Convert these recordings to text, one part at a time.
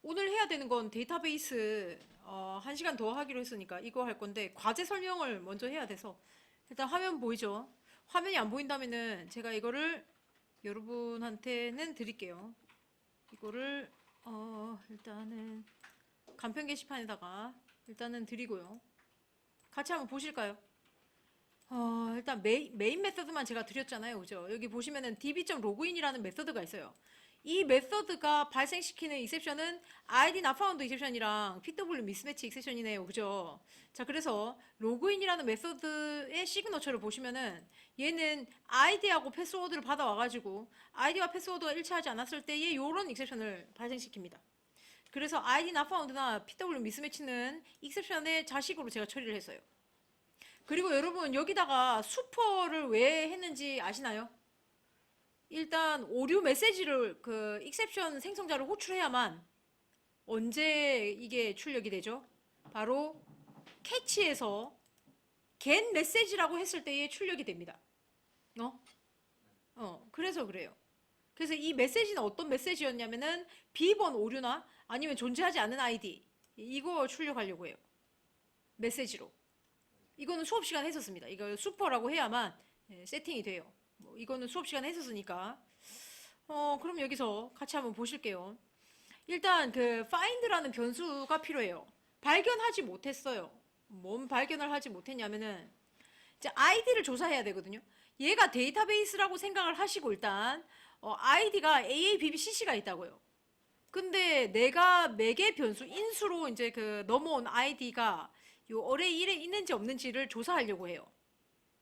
오늘 해야 되는 건 데이터베이스 1시간 더 하기로 했으니까 이거 할 건데 과제 설명을 먼저 해야 돼서 일단 화면 보이죠? 화면이 안 보인다면은 제가 이거를 여러분한테는 드릴게요. 이거를 일단은 간편 게시판에다가 일단은 드리고요. 같이 한번 보실까요? 일단 메인 메서드만 제가 드렸잖아요. 그죠? 여기 보시면은 db.login이라는 메서드가 있어요. 이 메서드가 발생시키는 익셉션은 id not found 익셉션이랑 pw 미스매치 익셉션이네요. 그죠? 자, 그래서 로그인이라는 메서드의 시그너처를 보시면은 얘는 id하고 패스워드를 받아와가지고 id와 패스워드가 일치하지 않았을 때에 요런 익셉션을 발생시킵니다. 그래서 id not found나 pw 미스매치는 익셉션의 자식으로 제가 처리를 했어요. 그리고 여러분 여기다가 슈퍼를 왜 했는지 아시나요? 일단 오류 메시지를 그 익셉션 생성자를 호출해야만 언제 이게 출력이 되죠? 바로 캐치에서 get 메시지라고 했을 때에 출력이 됩니다. 그래서 그래요. 그래서 이 메시지는 어떤 메시지였냐면은 비번 오류나 아니면 존재하지 않은 아이디 이거 출력하려고 해요. 메시지로. 이거는 수업 시간에 했었습니다. 이거 슈퍼라고 해야만 세팅이 돼요. 뭐 이거는 수업 시간에 했었으니까. 그럼 여기서 같이 한번 보실게요. 일단 그 find라는 변수가 필요해요. 발견하지 못했어요. 뭔 발견을 하지 못했냐면은 이제 아이디를 조사해야 되거든요. 얘가 데이터베이스라고 생각을 하시고 일단 아이디가 AABBCC가 있다고요. 근데 내가 매개 변수 인수로 이제 그 넘어온 아이디가 요 어레이 1에 있는지 없는지를 조사하려고 해요.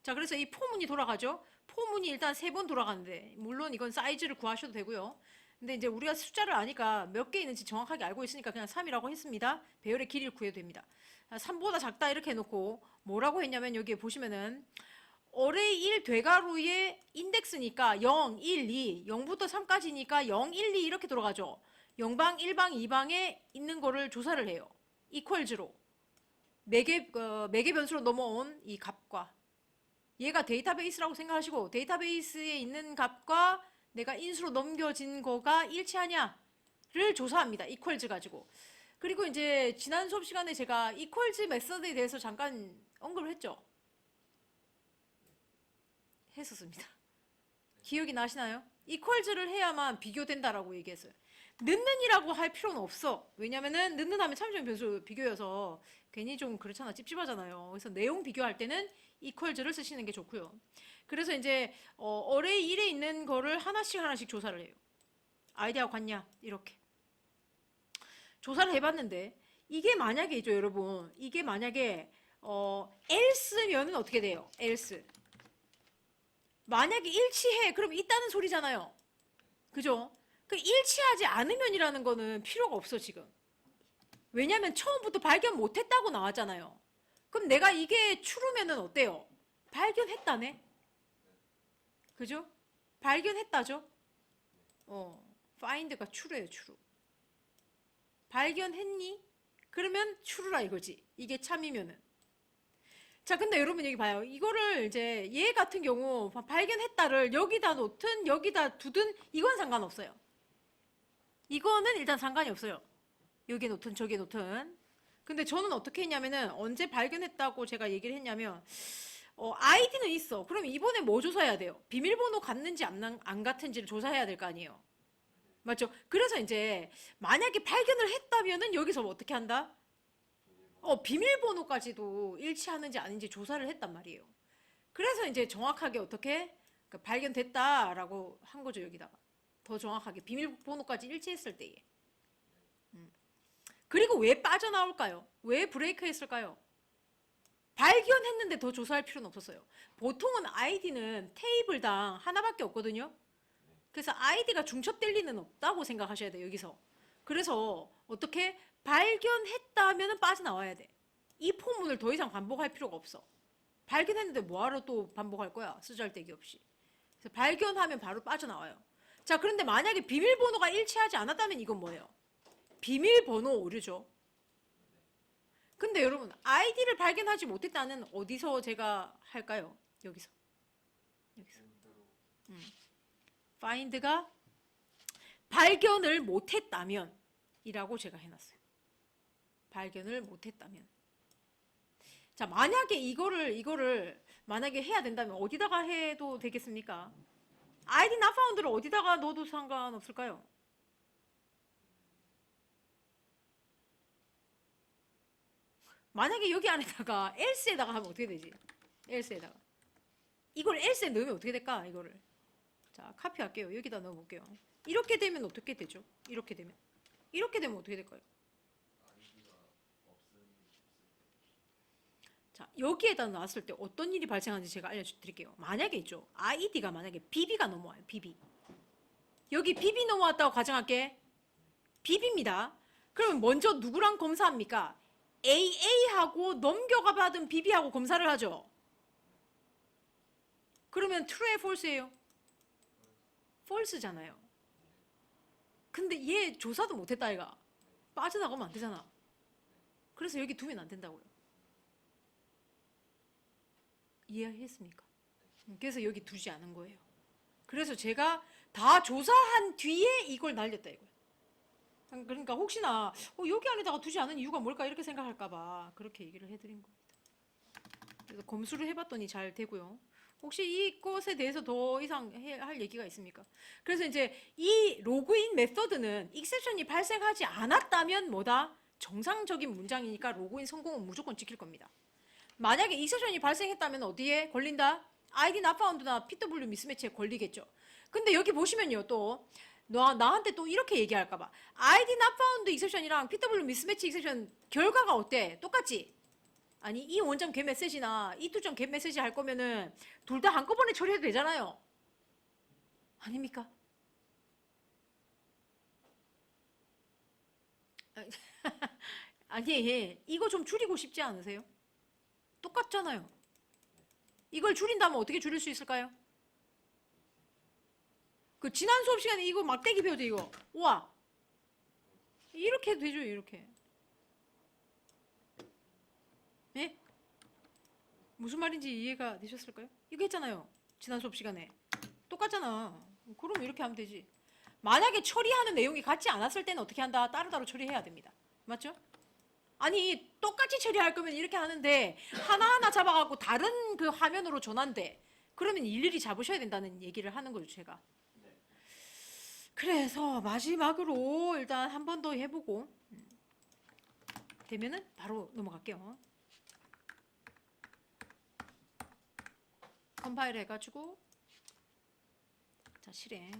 자, 그래서 이 포문이 돌아가죠. 포문이 일단 3번 돌아가는데 물론 이건 사이즈를 구하셔도 되고요. 근데 이제 우리가 숫자를 아니까 몇 개 있는지 정확하게 알고 있으니까 그냥 3이라고 했습니다. 배열의 길이를 구해도 됩니다. 3보다 작다 이렇게 해놓고 뭐라고 했냐면 여기에 보시면은 어레이 1 되가루의 인덱스니까 0, 1, 2, 0부터 3까지니까 0, 1, 2 이렇게 돌아가죠. 0방, 1방, 2방에 있는 거를 조사를 해요. 이퀄즈로. 매개 변수로 넘어온 이 값과 얘가 데이터베이스라고 생각하시고 데이터베이스에 있는 값과 내가 인수로 넘겨진 거가 일치하냐를 조사합니다. 이퀄즈 가지고. 그리고 이제 지난 수업 시간에 제가 이퀄즈 메서드에 대해서 잠깐 언급을 했죠. 했었습니다. 기억이 나시나요? 이퀄즈를 해야만 비교된다라고 얘기했어요. 는는이라고 할 필요는 없어. 왜냐면은 는는 하면 참조형 변수 비교여서 괜히 좀 그렇잖아. 찝찝하잖아요. 그래서 내용 비교할 때는 이퀄즈를 쓰시는 게 좋고요. 그래서 이제 어레이 1에 있는 거를 하나씩 하나씩 조사를 해요. 아이디하고 같냐? 이렇게. 조사를 해봤는데 이게 만약에죠, 여러분. 이게 만약에 else면은 어떻게 돼요? else. 만약에 일치해. 그럼 있다는 소리잖아요. 그죠? 그 일치하지 않으면이라는 거는 필요가 없어, 지금. 왜냐면 처음부터 발견 못했다고 나왔잖아요. 그럼 내가 이게 true면은 어때요? 발견했다네? 그죠? 발견했다죠? find가 true예요, true. 발견했니? 그러면 true라 이거지. 이게 참이면은. 자, 근데 여러분 여기 봐요. 이거를 이제 얘 같은 경우 발견했다를 여기다 놓든 여기다 두든 이건 상관없어요. 이거는 일단 상관이 없어요. 여기에 놓든 저기에 놓든. 근데 저는 어떻게 했냐면은 언제 발견했다고 제가 얘기를 했냐면 아이디는 있어. 그럼 이번에 뭐 조사해야 돼요? 비밀번호 같는지 안 같은지를 조사해야 될 거 아니에요. 맞죠? 그래서 이제 만약에 발견을 했다면은 여기서 뭐 어떻게 한다? 비밀번호까지도 일치하는지 아닌지 조사를 했단 말이에요. 그래서 이제 정확하게 어떻게 발견됐다라고 한 거죠, 여기다가. 더 정확하게 비밀번호까지 일치했을 때에. 그리고 왜 빠져나올까요? 왜 브레이크 했을까요? 발견했는데 더 조사할 필요는 없었어요. 보통은 아이디는 테이블당 하나밖에 없거든요. 그래서 아이디가 중첩될 리는 없다고 생각하셔야 돼요, 여기서. 그래서 어떻게 발견했다면 빠져나와야 돼. 이 포문을 더 이상 반복할 필요가 없어. 발견했는데 뭐하러 또 반복할 거야, 쓰잘데기 없이. 그래서 발견하면 바로 빠져나와요. 자, 그런데 만약에 비밀번호가 일치하지 않았다면 이건 뭐예요? 비밀번호 오류죠. 근데 여러분 아이디를 발견하지 못했다는 어디서 제가 할까요? 여기서. 여기서. find가 발견을 못했다면 이라고 제가 해놨어요. 발견을 못했다면. 자, 만약에 이거를 만약에 해야 된다면 어디다가 해도 되겠습니까? ID not found를 어디다가 넣어도 상관없을까요? 만약에 여기 안에다가 else에다가 하면 어떻게 되지? else에다가. 이걸 else에 넣으면 어떻게 될까? 이거를. 자, 카피할게요. 여기다 넣어볼게요. 이렇게 되면 어떻게 되죠? 이렇게 되면. 이렇게 되면 어떻게 될까요? 자, 여기에다 놨을 때 어떤 일이 발생하는지 제가 알려드릴게요. 만약에 있죠. id가 만약에 bb가 넘어와요. bb. 여기 bb 넘어왔다고 가정할게. bb입니다. 그러면 먼저 누구랑 검사합니까? AA하고 넘겨가 받은 BB하고 검사를 하죠. 그러면 true에 false예요? false잖아요. 근데 얘 조사도 못했다 이가. 빠져나가면 안 되잖아. 그래서 여기 두면 안 된다고요. 이해했습니까? 그래서 여기 두지 않은 거예요. 그래서 제가 다 조사한 뒤에 이걸 날렸다 이거예요. 그러니까 혹시나 여기 안에다가 두지 않은 이유가 뭘까 이렇게 생각할까봐 그렇게 얘기를 해드린 겁니다. 그래서 검수를 해봤더니 잘 되고요. 혹시 이것에 대해서 더 이상 할 얘기가 있습니까? 그래서 이제 이 로그인 메서드는 익셉션이 발생하지 않았다면 뭐다? 정상적인 문장이니까 로그인 성공은 무조건 지킬 겁니다. 만약에 익셉션이 발생했다면 어디에 걸린다? ID not found나 PW 미스매치에 걸리겠죠. 근데 여기 보시면요, 또 나한테 또 이렇게 얘기할까봐 ID not found 익셉션이랑 PW 미스매치 익셉션 결과가 어때? 똑같지? 아니 이 원점 get 메시지나 이 두 점 get 메시지 할 거면은 둘 다 한꺼번에 처리해도 되잖아요. 아닙니까? 아니 이거 좀 줄이고 싶지 않으세요? 똑같잖아요. 이걸 줄인다면 어떻게 줄일 수 있을까요? 그 지난 수업 시간에 이거 막대기 배우죠 이거. 와 이렇게 해도 되죠 이렇게. 예? 무슨 말인지 이해가 되셨을까요? 이거 했잖아요 지난 수업 시간에. 똑같잖아. 그럼 이렇게 하면 되지. 만약에 처리하는 내용이 같지 않았을 때는 어떻게 한다? 따로따로 처리해야 됩니다. 맞죠? 아니 똑같이 처리할 거면 이렇게 하는데 하나하나 잡아갖고 다른 그 화면으로 전환돼. 그러면 일일이 잡으셔야 된다는 얘기를 하는 거죠 제가. 그래서 마지막으로 일단 한 번 더 해보고 되면은 바로 넘어갈게요. 컴파일 해가지고 자 실행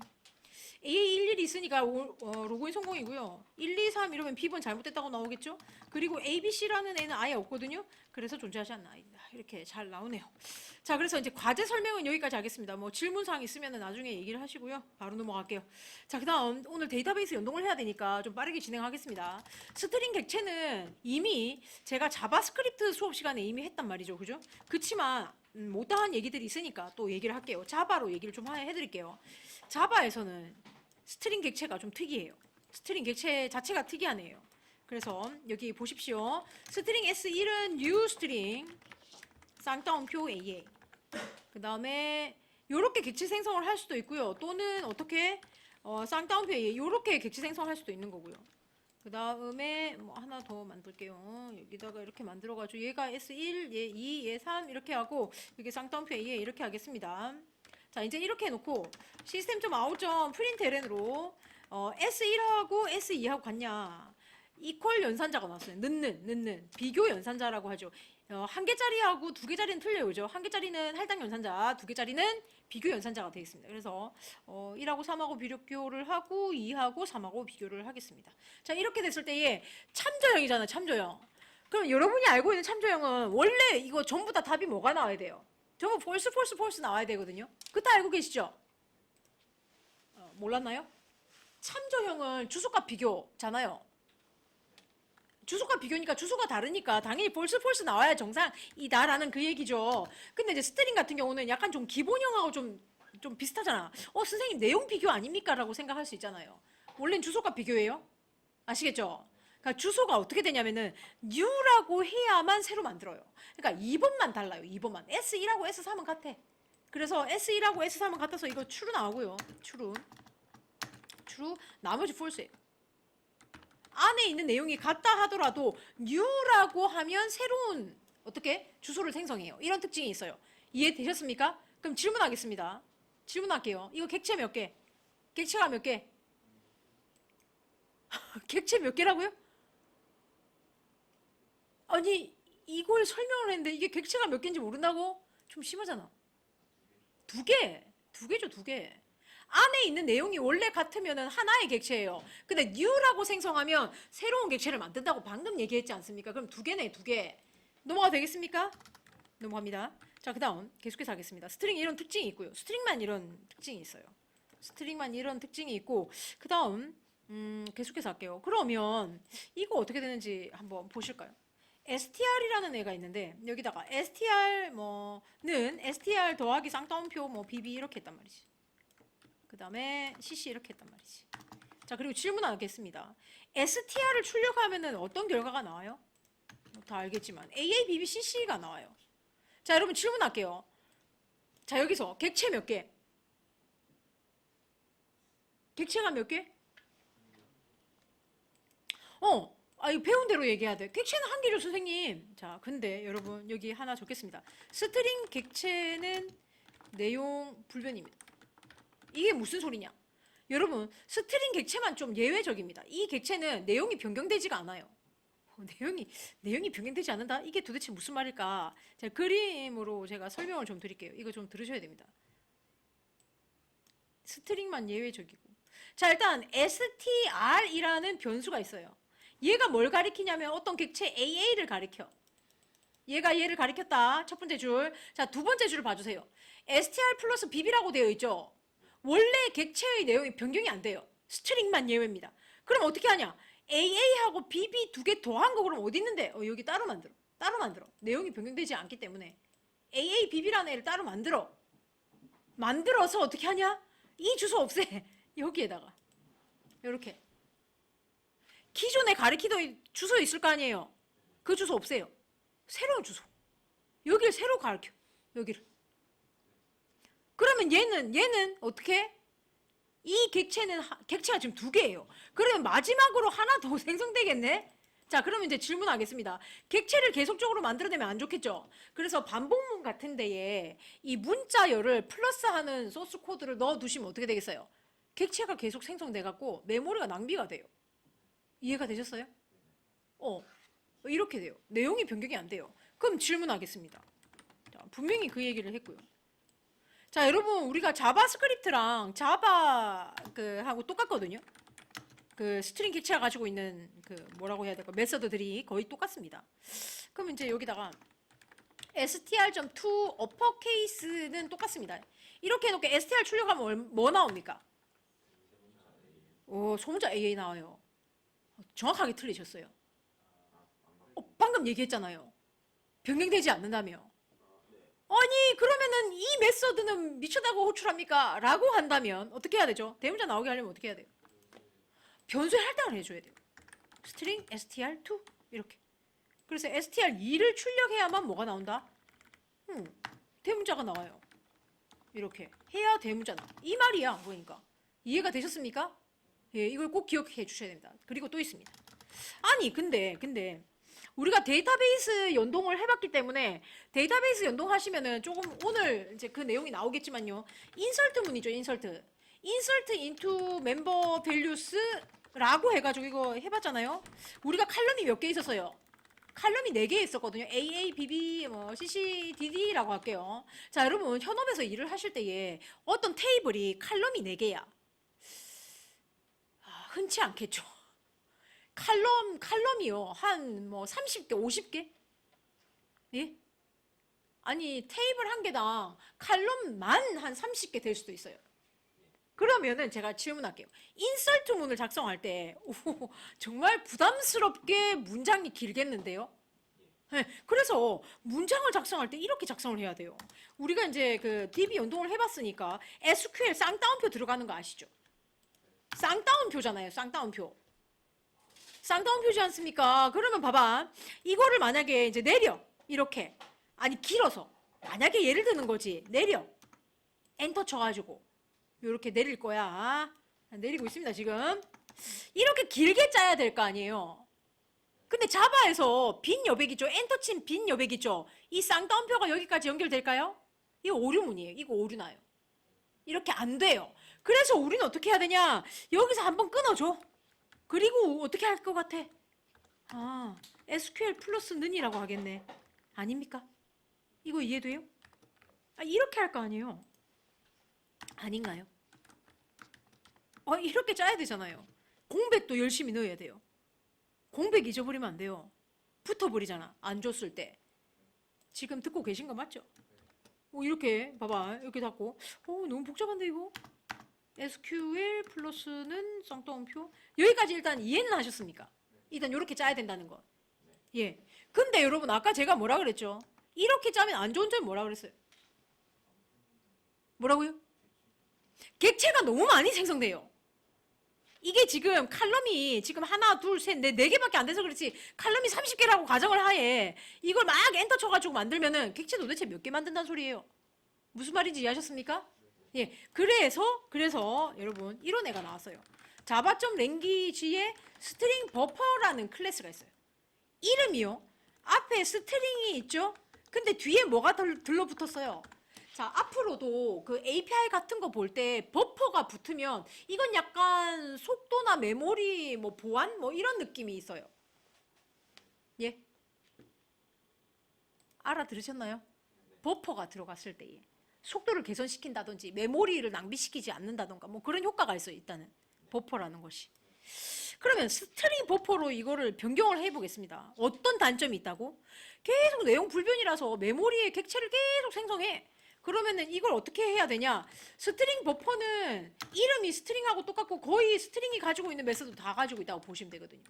A11 있으니까 로그인 성공이고요. 1, 2, 3 이러면 B번 잘못됐다고 나오겠죠? 그리고 ABC라는 애는 아예 없거든요. 그래서 존재하지 않나 이렇게 잘 나오네요. 자 그래서 이제 과제 설명은 여기까지 하겠습니다. 뭐 질문사항 있으면 나중에 얘기를 하시고요. 바로 넘어갈게요. 자 그다음 오늘 데이터베이스 연동을 해야 되니까 좀 빠르게 진행하겠습니다. 스트링 객체는 이미 제가 자바스크립트 수업 시간에 이미 했단 말이죠. 그죠? 그치만 못다한 얘기들이 있으니까 또 얘기를 할게요. 자바로 얘기를 좀 해드릴게요. 자바에서는 스트링 객체가 좀 특이해요. 스트링 객체 자체가 특이하네요. 그래서 여기 보십시오. 스트링 S1은 new 스트링 쌍따옴표 AA. 그 다음에 요렇게 객체 생성을 할 수도 있고요. 또는 어떻게 쌍따옴표 AA 요렇게 객체 생성을 할 수도 있는 거고요. 그 다음에 뭐 하나 더 만들게요. 여기다가 이렇게 만들어가지고 얘가 S1, 얘 2, 얘 3 이렇게 하고 여기 쌍따옴표 AA 이렇게 하겠습니다. 자 이제 이렇게 해놓고 system.out.println으로 S1하고 S2하고 같냐 이퀄 연산자가 나왔어요. 넣는 비교 연산자라고 하죠. 한 개짜리하고 두 개짜리는 틀려요. 그죠? 한 개짜리는 할당 연산자, 두 개짜리는 비교 연산자가 되어 있습니다. 그래서 1하고 3하고 비교를 하고 2하고 3하고 비교를 하겠습니다. 자 이렇게 됐을 때에 참조형이잖아요. 참조형. 그럼 여러분이 알고 있는 참조형은 원래 이거 전부 다 답이 뭐가 나와야 돼요? 전부 false 나와야 되거든요. 그거 알고 계시죠? 몰랐나요? 참조형은 주소값 비교잖아요. 주소값 비교니까 주소가 다르니까 당연히 false 나와야 정상이다라는 그 얘기죠. 근데 이제 스트링 같은 경우는 약간 좀 기본형하고 좀 비슷하잖아. 선생님 내용 비교 아닙니까? 라고 생각할 수 있잖아요. 원래는 주소값 비교예요. 아시겠죠? 그러니까 주소가 어떻게 되냐면은 new라고 해야만 새로 만들어요. 그러니까 2번만 달라요. 2번만. S1하고 S3은 같아. 그래서 S1하고 S3은 같아서 이거 true 나오고요. true. 나머지 false예요. 있는 내용이 같다 하더라도 new라고 하면 새로운 어떻게 주소를 생성해요. 이런 특징이 있어요. 이해되셨습니까? 그럼 질문하겠습니다. 질문할게요. 이거 객체 몇 개? 객체가 몇 개? 객체 몇 개라고요? 아니 이걸 설명을 했는데 이게 객체가 몇 개인지 모른다고? 좀 심하잖아. 두 개. 두 개죠, 두 개. 안에 있는 내용이 원래 같으면 하나의 객체예요. 근데 new라고 생성하면 새로운 객체를 만든다고 방금 얘기했지 않습니까? 그럼 두 개네, 두 개. 넘어가 되겠습니까? 넘어갑니다. 자, 그 다음 계속해서 하겠습니다. 스트링에 이런 특징이 있고요. 스트링만 이런 특징이 있어요. 스트링만 이런 특징이 있고 그 다음 계속해서 할게요. 그러면 이거 어떻게 되는지 한번 보실까요? str이라는 애가 있는데 여기다가 str 뭐는 str 더하기 쌍따옴표 뭐 bb 이렇게 했단 말이지. 그 다음에 cc 이렇게 했단 말이지. 자, 그리고 질문하겠습니다. str를 출력하면은 어떤 결과가 나와요? 다 알겠지만 AA, BB, CC가 나와요. 자, 여러분 질문할게요. 자, 여기서 객체 몇 개? 객체가 몇 개? 이거 배운 대로 얘기해야 돼. 객체는 한 개죠, 선생님. 자, 근데 여러분 여기 하나 적겠습니다. 스트링 객체는 내용 불변입니다. 이게 무슨 소리냐? 여러분, 스트링 객체만 좀 예외적입니다. 이 객체는 내용이 변경되지가 않아요. 내용이 변경되지 않는다? 이게 도대체 무슨 말일까? 제가 그림으로 제가 설명을 좀 드릴게요. 이거 좀 들으셔야 됩니다. 스트링만 예외적이고. 자, 일단 str이라는 변수가 있어요. 얘가 뭘 가리키냐면 어떤 객체 AA를 가리켜. 얘가 얘를 가리켰다. 첫 번째 줄. 자, 두 번째 줄을 봐주세요. str 플러스 bb라고 되어 있죠. 원래 객체의 내용이 변경이 안 돼요. 스트링만 예외입니다. 그럼 어떻게 하냐? AA하고 BB 두 개 더한 거 그럼 어디 있는데? 여기 따로 만들어. 따로 만들어. 내용이 변경되지 않기 때문에 AA, BB라는 애를 따로 만들어. 만들어서 어떻게 하냐? 이 주소 없애. 여기에다가 이렇게 기존에 가리키던 주소 있을 거 아니에요. 그 주소 없애요. 새로운 주소. 여기를 새로 가르쳐. 여기를. 그러면 얘는 어떻게? 이 객체가 지금 두 개예요. 그러면 마지막으로 하나 더 생성되겠네? 자, 그러면 이제 질문하겠습니다. 객체를 계속적으로 만들어내면 안 좋겠죠? 그래서 반복문 같은 데에 이 문자열을 플러스하는 소스 코드를 넣어두시면 어떻게 되겠어요? 객체가 계속 생성돼갖고 메모리가 낭비가 돼요. 이해가 되셨어요? 이렇게 돼요. 내용이 변경이 안 돼요. 그럼 질문하겠습니다. 자, 분명히 그 얘기를 했고요. 자, 여러분 우리가 자바스크립트랑 자바 하고 똑같거든요. 그 스트링 객체가 가지고 있는 그 뭐라고 해야 될까? 메서드들이 거의 똑같습니다. 그럼 이제 여기다가 str.to 어퍼케이스는 똑같습니다. 이렇게 해놓고 str 출력하면 뭐 나옵니까? 소문자 AA 나와요. 정확하게 틀리셨어요. 방금 얘기했잖아요. 변경되지 않는다며. 아니 그러면은 이 메서드는 미쳤다고 호출합니까? 라고 한다면 어떻게 해야 되죠? 대문자 나오게 하려면 어떻게 해야 돼요? 변수에 할당을 해줘야 돼요. string str2 이렇게. 그래서 str2를 출력해야만 뭐가 나온다? 대문자가 나와요. 이렇게 해야 대문자 나와. 이 말이야. 그러니까 이해가 되셨습니까? 예, 이걸 꼭 기억해 주셔야 됩니다. 그리고 또 있습니다. 아니 근데 우리가 데이터베이스 연동을 해봤기 때문에 데이터베이스 연동하시면은 조금 오늘 이제 그 내용이 나오겠지만요. 인설트 문이죠. 인설트 into member values라고 해가지고 이거 해봤잖아요. 우리가 칼럼이 몇 개 있었어요? 칼럼이 4개 있었거든요. AA, BB, CC, DD라고 할게요. 자, 여러분 현업에서 일을 하실 때에 어떤 테이블이 칼럼이 4개야. 흔치 않겠죠. 칼럼이요. 한 30개, 50개? 예? 아니, 테이블 한 개당 칼럼만 한 30개 될 수도 있어요. 그러면은 제가 질문할게요. 인설트 문을 작성할 때 정말 부담스럽게 문장이 길겠는데요? 네, 그래서 문장을 작성할 때 이렇게 작성을 해야 돼요. 우리가 이제 그 DB 연동을 해봤으니까 SQL 쌍따옴표 들어가는 거 아시죠? 쌍따옴표잖아요. 쌍따옴표. 쌍따옴표지 않습니까? 그러면 봐봐. 이거를 만약에 이제 내려. 이렇게. 아니 길어서. 만약에 예를 드는 거지. 내려. 엔터 쳐가지고. 이렇게 내릴 거야. 내리고 있습니다 지금. 이렇게 길게 짜야 될 거 아니에요. 근데 자바에서 빈 여백 있죠? 엔터 친 빈 여백 있죠? 이 쌍따옴표가 여기까지 연결될까요? 이거 오류문이에요. 이거 오류나요. 이렇게 안 돼요. 그래서 우리는 어떻게 해야 되냐? 여기서 한번 끊어줘. 그리고 어떻게 할 것 같아? 아, SQL 플러스 는이라고 하겠네. 아닙니까? 이거 이해돼요? 아, 이렇게 할 거 아니에요. 아닌가요? 이렇게 짜야 되잖아요. 공백도 열심히 넣어야 돼요. 공백 잊어버리면 안 돼요. 붙어버리잖아. 안 줬을 때. 지금 듣고 계신 거 맞죠? 이렇게 봐봐. 이렇게 닫고. 너무 복잡한데 이거? SQL 플러스는 쌍따옴표. 여기까지 일단 이해는 하셨습니까? 일단 이렇게 짜야 된다는 거. 예. 근데 여러분 아까 제가 뭐라 그랬죠? 이렇게 짜면 안 좋은 점이 뭐라 그랬어요? 뭐라고요? 객체가 너무 많이 생성돼요. 이게 지금 칼럼이 지금 하나, 둘, 셋, 넷, 네 개밖에 안 돼서 그렇지 칼럼이 30개라고 가정을 하에 이걸 막 엔터 쳐가지고 만들면은 객체 도대체 몇 개 만든다는 소리예요. 무슨 말인지 이해하셨습니까? 예. 그래서 여러분 이런 애가 나왔어요. 자바.랭귀지에 스트링 버퍼라는 클래스가 있어요. 이름이요. 앞에 스트링이 있죠? 근데 뒤에 뭐가 들러붙었어요? 자, 앞으로도 그 API 같은 거 볼 때 버퍼가 붙으면 이건 약간 속도나 메모리 뭐 보안 뭐 이런 느낌이 있어요. 예? 알아들으셨나요? 버퍼가 들어갔을 때에 속도를 개선시킨다든지 메모리를 낭비시키지 않는다던가 뭐 그런 효과가 있어요. 일단은 버퍼라는 것이. 그러면 스트링 버퍼로 이거를 변경을 해보겠습니다. 어떤 단점이 있다고? 계속 내용 불변이라서 메모리에 객체를 계속 생성해. 그러면은 이걸 어떻게 해야 되냐? 스트링 버퍼는 이름이 스트링하고 똑같고 거의 스트링이 가지고 있는 메소드 다 가지고 있다고 보시면 되거든요.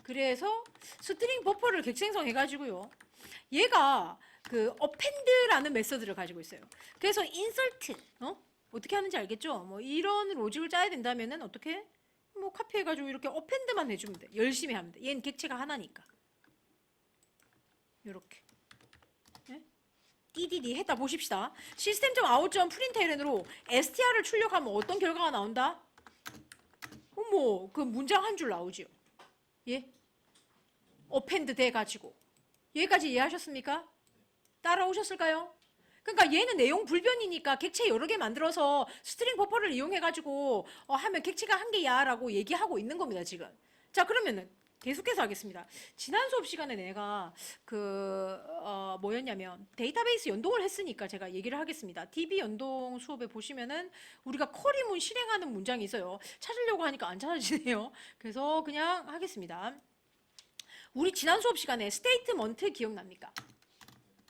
그래서 스트링 버퍼를 객생성해가지고요. 얘가 그 append라는 메소드를 가지고 있어요. 그래서 insert, 어떻게 하는지 알겠죠? 뭐 이런 로직을 짜야 된다면은 어떻게? 뭐 카피해가지고 이렇게 append만 해주면 돼. 열심히 하면 돼. 얘는 객체가 하나니까. 요렇게. DDD 했다 보십시다. 시스템.out.println으로 str를 출력하면 어떤 결과가 나온다? 뭐 그 문장 한 줄 나오죠. 예? append 돼가지고. 여기까지 이해하셨습니까? 따라오셨을까요? 그러니까 얘는 내용 불변이니까 객체 여러 개 만들어서 스트링 버퍼를 이용해가지고 하면 객체가 한 개야 라고 얘기하고 있는 겁니다 지금. 자 그러면은 계속해서 하겠습니다. 지난 수업 시간에 내가 뭐였냐면 데이터베이스 연동을 했으니까 제가 얘기를 하겠습니다. DB 연동 수업에 보시면은 우리가 쿼리문 실행하는 문장이 있어요. 찾으려고 하니까 안 찾아지네요. 그래서 그냥 하겠습니다. 우리 지난 수업 시간에 스테이트먼트 기억납니까?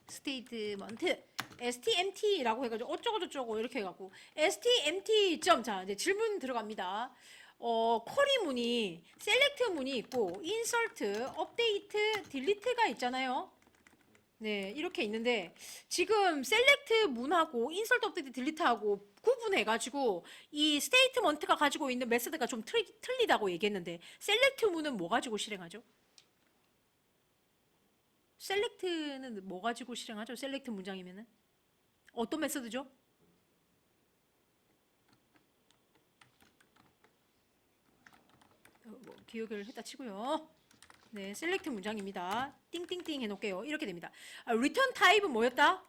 스테이트먼트 stmt라고 해가지고 어쩌고저쩌고 이렇게 해갖고 stmt 자 이제 질문 들어갑니다. 쿼리문이 셀렉트 문이 있고 인서트, 업데이트, 딜리트가 있잖아요. 네 이렇게 있는데 지금 셀렉트 문하고 인서트, 업데이트, 딜리트하고 구분해가지고 이 스테이트먼트가 가지고 있는 메소드가 좀 틀리다고 얘기했는데 셀렉트 문은 뭐 가지고 실행하죠? 셀렉트는 뭐 가지고 실행하죠? 셀렉트 문장이면은 어떤 메소드죠? 뭐 기억을 했다 치고요. 네, 셀렉트 문장입니다. 띵띵띵 해놓을게요. 이렇게 됩니다. 리턴 타입은 뭐였다?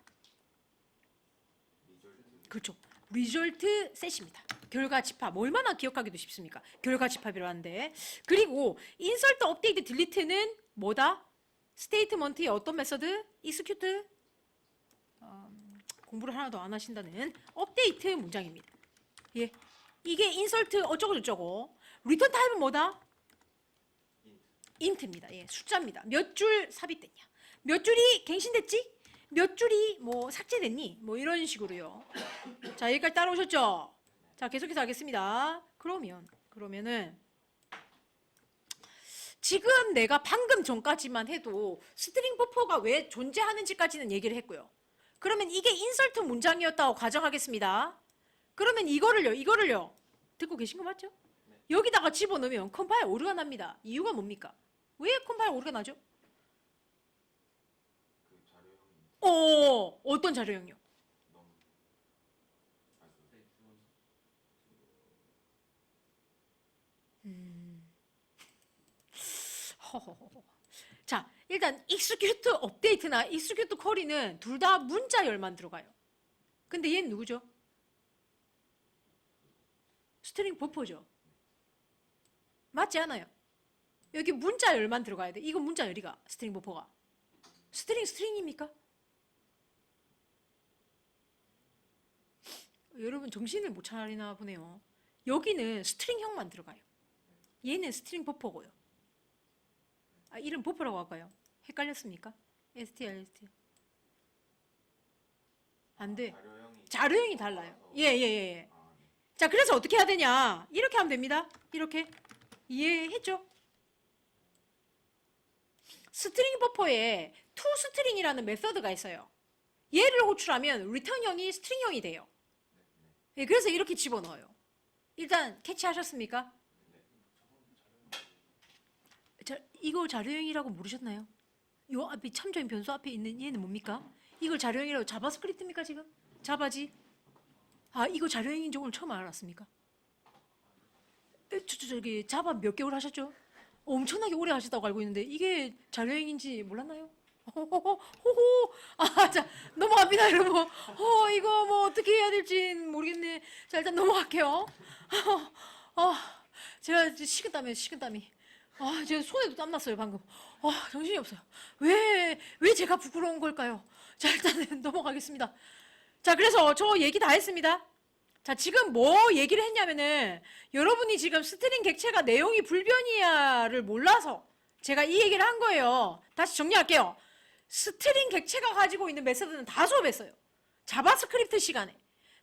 그렇죠. 리졸트 셋입니다. 결과 집합. 얼마나 기억하기도 쉽습니까? 결과 집합이라 하는데. 그리고 인설트, 업데이트, 딜리트는 뭐다? 스테이트먼트의 어떤 메서드? 익스큐트? 공부를 하나도 안 하신다는 업데이트 문장입니다. 예. 이게 인설트 어쩌고저쩌고. 리턴 타입은 뭐다? 인트입니다. 예, 숫자입니다. 몇 줄 삽입됐냐? 몇 줄이 갱신됐지? 몇 줄이 뭐 삭제됐니? 뭐 이런 식으로요. 자, 여기까지 따라오셨죠? 자, 계속해서 하겠습니다. 그러면은 지금 내가 방금 전까지만 해도 스트링 버퍼가 왜 존재하는지까지는 얘기를 했고요. 그러면 이게 인설트 문장이었다고 가정하겠습니다. 그러면 이거를요. 듣고 계신 거 맞죠? 여기다가 집어넣으면 컴파일 오류가 납니다. 이유가 뭡니까? 왜 컴파일 오류가 나죠? 어떤 자료형이요? 허허허. 자, 일단 execute update나 execute query는 둘 다 문자열만 들어가요. 근데 얘는 누구죠? 스트링 버퍼죠. 맞지 않아요? 여기 문자열만 들어가야 돼. 이거 문자열이가 스트링 버퍼가. 스트링입니까? 여러분 정신을 못 차리나 보네요. 여기는 스트링형만 들어가요. 얘는 스트링 버퍼고요. 아, 이름 버퍼라고 할까요? 헷갈렸습니까? str. 안 돼. 자료형이 달라요. 예. 자, 그래서 어떻게 해야 되냐? 이렇게 하면 됩니다. 이렇게. 이해했죠? 스트링 버퍼에 toString이라는 메서드가 있어요. 얘를 호출하면 return형이 스트링형이 돼요. 예, 그래서 이렇게 집어넣어요. 일단 캐치하셨습니까? 자, 이거 자료형이라고 모르셨나요? 요 앞에 참조인 변수 앞에 있는 얘는 뭡니까? 이걸 자료형이라고 자바스크립트입니까 지금? 자바지? 아, 이거 자료형인지 오늘 처음 알았습니까? 저기 자바 몇 개월 하셨죠? 엄청나게 오래 하셨다고 알고 있는데 이게 자료형인지 몰랐나요? 호호. 아, 자, 넘어갑니다, 여러분. 이거 뭐 어떻게 해야 될지 모르겠네. 자, 일단 넘어갈게요. 제가 식은땀이. 아, 제 손에도 땀 났어요, 방금. 정신이 없어요. 왜 제가 부끄러운 걸까요? 자, 일단은 넘어가겠습니다. 자, 그래서 저 얘기 다 했습니다. 자, 지금 뭐 얘기를 했냐면은 여러분이 지금 스트링 객체가 내용이 불변이야를 몰라서 제가 이 얘기를 한 거예요. 다시 정리할게요. 스트링 객체가 가지고 있는 메서드는 다 수업했어요. 자바스크립트 시간에.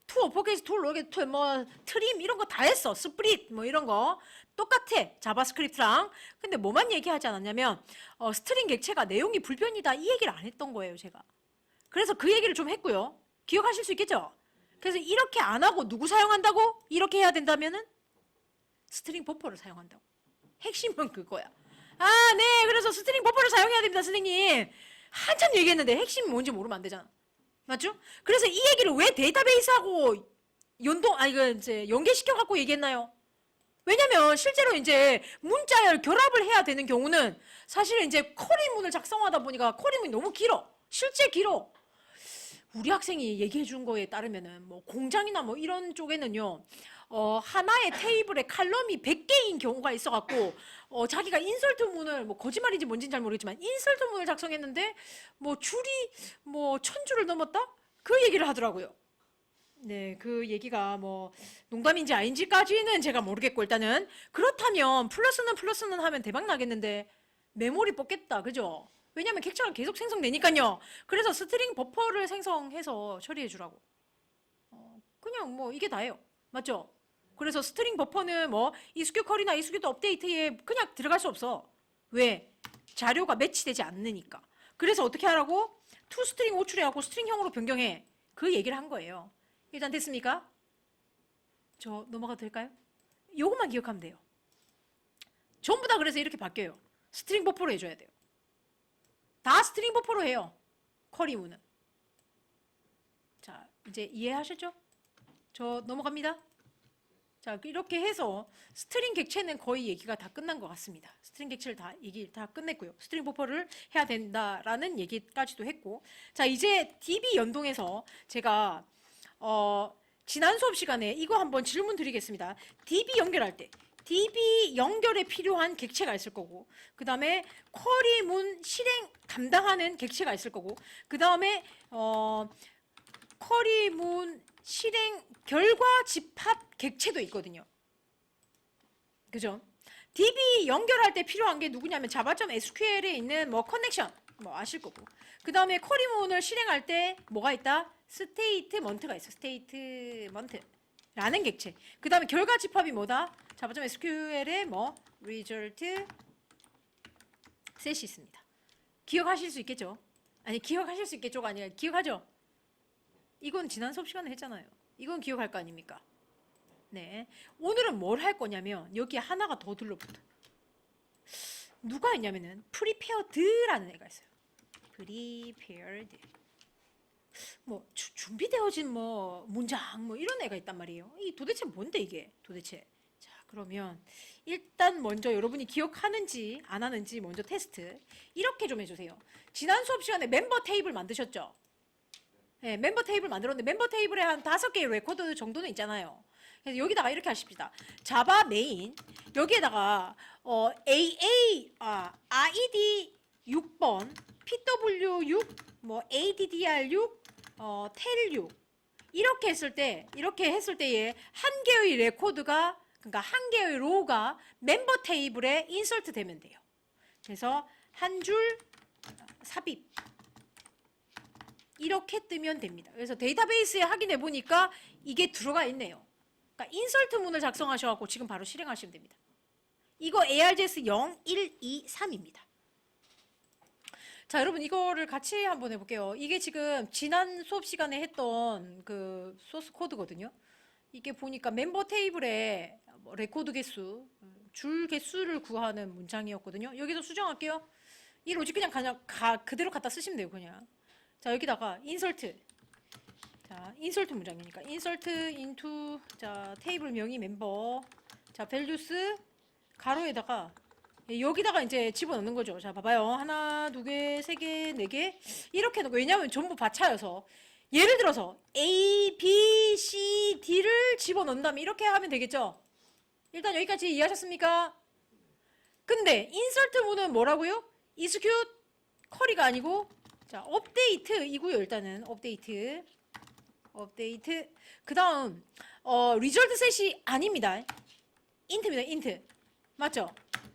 투 어퍼케이스, 투 로겟, 투 뭐 트림 이런 거 다 했어. 스프릿 뭐 이런 거 똑같아. 자바스크립트랑. 근데 뭐만 얘기하지 않았냐면 스트링 객체가 내용이 불변이다 이 얘기를 안 했던 거예요, 제가. 그래서 그 얘기를 좀 했고요. 기억하실 수 있겠죠? 그래서 이렇게 안 하고 누구 사용한다고? 이렇게 해야 된다면은 스트링 버퍼를 사용한다고. 핵심은 그거야. 아, 네. 그래서 스트링 버퍼를 사용해야 됩니다, 선생님. 한참 얘기했는데 핵심이 뭔지 모르면 안 되잖아. 맞죠? 그래서 이 얘기를 왜 데이터베이스하고 이제 연계시켜 갖고 얘기했나요? 왜냐면 실제로 이제 문자열 결합을 해야 되는 경우는 사실은 이제 쿼리문을 작성하다 보니까 쿼리문이 너무 길어. 실제 길어. 우리 학생이 얘기해 준 거에 따르면은 뭐 공장이나 뭐 이런 쪽에는요. 하나의 테이블에 칼럼이 100개인 경우가 있어 갖고 자기가 인설트문을 뭐 거짓말인지 뭔지는 잘 모르겠지만 인설트문을 작성했는데 뭐 줄이 뭐 1000줄을 넘었다? 그 얘기를 하더라고요. 네, 그 얘기가 뭐 농담인지 아닌지까지는 제가 모르겠고 일단은 그렇다면 플러스는 하면 대박 나겠는데 메모리 뽑겠다. 그죠? 왜냐면 객체가 계속 생성되니까요. 그래서 스트링 버퍼를 생성해서 처리해 주라고. 그냥 뭐 이게 다예요. 맞죠? 그래서 스트링 버퍼는 뭐 이스큐 컬이나 이스큐 업데이트에 그냥 들어갈 수 없어. 왜? 자료가 매치되지 않으니까. 그래서 어떻게 하라고? 투 스트링 호출해갖고 스트링형으로 변경해. 그 얘기를 한 거예요. 일단 됐습니까? 저 넘어가도 될까요? 요것만 기억하면 돼요. 전부 다 그래서 이렇게 바뀌어요. 스트링 버퍼로 해줘야 돼요. 다 스트링 버퍼로 해요. 쿼리문은. 자, 이제 이해하셨죠? 저 넘어갑니다. 자, 이렇게 해서 스트링 객체는 거의 얘기가 다 끝난 것 같습니다. 스트링 객체를 얘기 다 끝냈고요. 스트링 버퍼를 해야 된다라는 얘기까지도 했고, 자, 이제 DB 연동해서 제가 지난 수업 시간에 이거 한번 질문 드리겠습니다. DB 연결할 때 DB 연결에 필요한 객체가 있을 거고, 그 다음에 쿼리문 실행 담당하는 객체가 있을 거고, 그 다음에 쿼리문 실행 결과 집합 객체도 있거든요. 그죠? DB 연결할 때 필요한 게 누구냐면 java.sql에 있는 뭐 커넥션 뭐 아실 거고, 그 다음에 쿼리문을 실행할 때 뭐가 있다? 스테이트먼트가 있어. 스테이트먼트라는 객체. 그 다음에 결과 집합이 뭐다? java.sql에 뭐 result 셋이 있습니다. 기억하실 수 있겠죠? 아니, 기억하실 수 있겠죠가 아니라 기억하죠? 이건 지난 수업 시간에 했잖아요. 이건 기억할 거 아닙니까? 네. 오늘은 뭘 할 거냐면 여기에 하나가 더 들러붙어. 누가 있냐면은 prepared라는 애가 있어요. prepared. 뭐 준비되어진 뭐 문장 뭐 이런 애가 있단 말이에요. 이 도대체 뭔데 이게? 도대체. 자, 그러면 일단 먼저 여러분이 기억하는지 안 하는지 먼저 테스트 이렇게 좀 해주세요. 지난 수업 시간에 멤버 테이블 만드셨죠? 네, 멤버 테이블 만들었는데 멤버 테이블에 한 5개의 레코드 정도는 있잖아요. 그래서 여기다가 이렇게 하십시다. 자바 메인 여기에다가 ID 6번, PW 6, 뭐 ADDR 6, 텔 6 이렇게 했을 때에 한 개의 레코드가 그러니까 한 개의 로우가 멤버 테이블에 인설트 되면 돼요. 그래서 한 줄 삽입 이렇게 뜨면 됩니다. 그래서 데이터베이스에 확인해 보니까 이게 들어가 있네요. 그러니까 인설트 문을 작성하셔갖고 지금 바로 실행하시면 됩니다. 이거 ARJS 0, 1, 2, 3입니다. 자, 여러분 이거를 같이 한번 해볼게요. 이게 지금 지난 수업 시간에 했던 그 소스 코드거든요. 이게 보니까 멤버 테이블에 레코드 개수, 줄 개수를 구하는 문장이었거든요. 여기서 수정할게요. 이 로직 그냥 그대로 갖다 쓰시면 돼요, 그냥. 자, 여기다가 인설트. 자, 인설트 문장이니까 인설트 인투 자, 테이블 명의 멤버. 자, 밸류스 가로에다가 여기다가 이제 집어넣는 거죠. 자, 봐봐요. 하나, 두 개, 세 개, 네 개. 이렇게 넣고, 왜냐하면 전부 받쳐여서. 예를 들어서, A, B, C, D를 집어넣는다면 이렇게 하면 되겠죠? 일단 여기까지 이해하셨습니까? 근데, 인설트 문은 뭐라고요? execute, 쿼리가 아니고, 자, 업데이트 이고요. 일단은, 업데이트. 그 다음, 리절트 셋이 아닙니다. 인트입니다, 인트. 맞죠?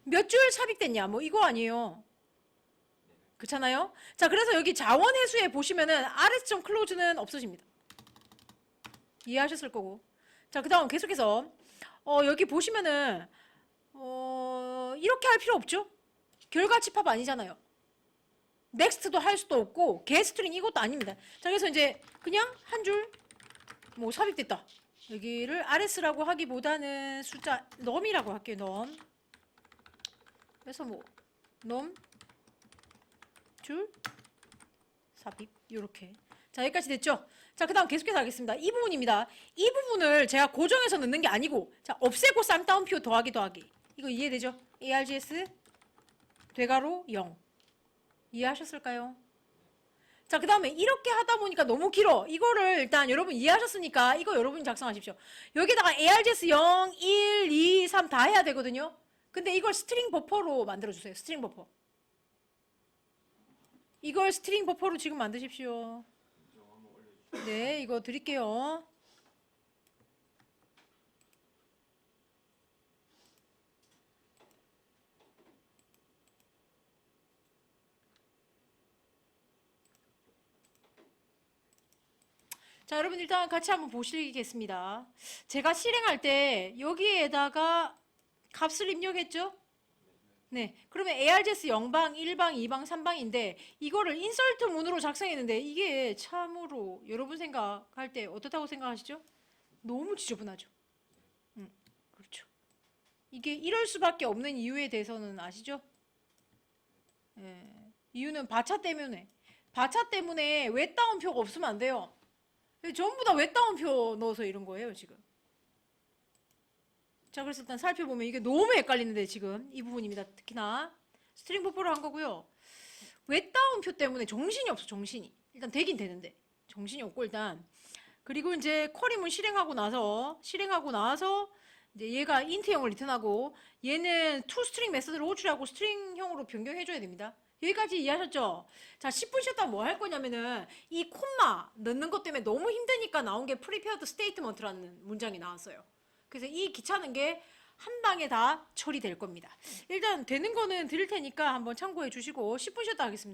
몇 줄 삽입됐냐? 뭐 이거 아니에요. 그렇잖아요? 자, 그래서 여기 자원 회수에 보시면은 rs.close는 없어집니다. 이해하셨을 거고. 자, 그 다음 계속해서 여기 보시면은 이렇게 할 필요 없죠? 결과 집합 아니잖아요. 넥스트도 할 수도 없고 getString 이것도 아닙니다. 자, 그래서 이제 그냥 한 줄 뭐 삽입됐다. 여기를 rs라고 하기보다는 숫자 num이라고 할게요. num. 그래서 뭐 num 줄 삽입 요렇게. 자, 여기까지 됐죠? 자, 그 다음 계속해서 하겠습니다. 이 부분입니다. 이 부분을 제가 고정해서 넣는 게 아니고 자, 없애고 쌍따옴표 더하기 이거 이해되죠? ARGS 되가로 0 이해하셨을까요? 자, 그 다음에 이렇게 하다 보니까 너무 길어. 이거를 일단 여러분 이해하셨으니까 이거 여러분이 작성하십시오. 여기다가 ARGS 0, 1, 2, 3 다 해야 되거든요. 근데 이걸 스트링 버퍼로 만들어주세요. 스트링 버퍼. 이걸 스트링 버퍼로 지금 만드십시오. 네, 이거 드릴게요. 자, 여러분 일단 같이 한번 보시겠습니다. 제가 실행할 때 여기에다가 값을 입력했죠? 네, 그러면 ARJS 0방, 1방, 2방, 3방인데 이거를 인설트 문으로 작성했는데 이게 참으로 여러분 생각할 때 어떻다고 생각하시죠? 너무 지저분하죠? 그렇죠. 이게 이럴 수밖에 없는 이유에 대해서는 아시죠? 예, 이유는 바차 때문에. 바차 때문에 외따옴표가 없으면 안 돼요. 전부 다 외따옴표 넣어서 이런 거예요, 지금. 자, 그래서 일단 살펴보면 이게 너무 헷갈리는데 지금 이 부분입니다. 특히나 스트링 버퍼를 한 거고요. 외따옴표 때문에 정신이 없어, 정신이. 일단 되긴 되는데 정신이 없고 일단. 그리고 이제 쿼리문 실행하고 나서 이제 얘가 인트형을 리턴하고 얘는 toString 메서드를 호출하고 스트링형으로 변경해줘야 됩니다. 여기까지 이해하셨죠? 자, 10분 쉬었다 뭐 할 거냐면은 이 콤마 넣는 것 때문에 너무 힘드니까 나온 게 prepared statement라는 문장이 나왔어요. 그래서 이 귀찮은 게 한 방에 다 처리될 겁니다. 일단 되는 거는 드릴 테니까 한번 참고해 주시고 10분 쉬었다 하겠습니다.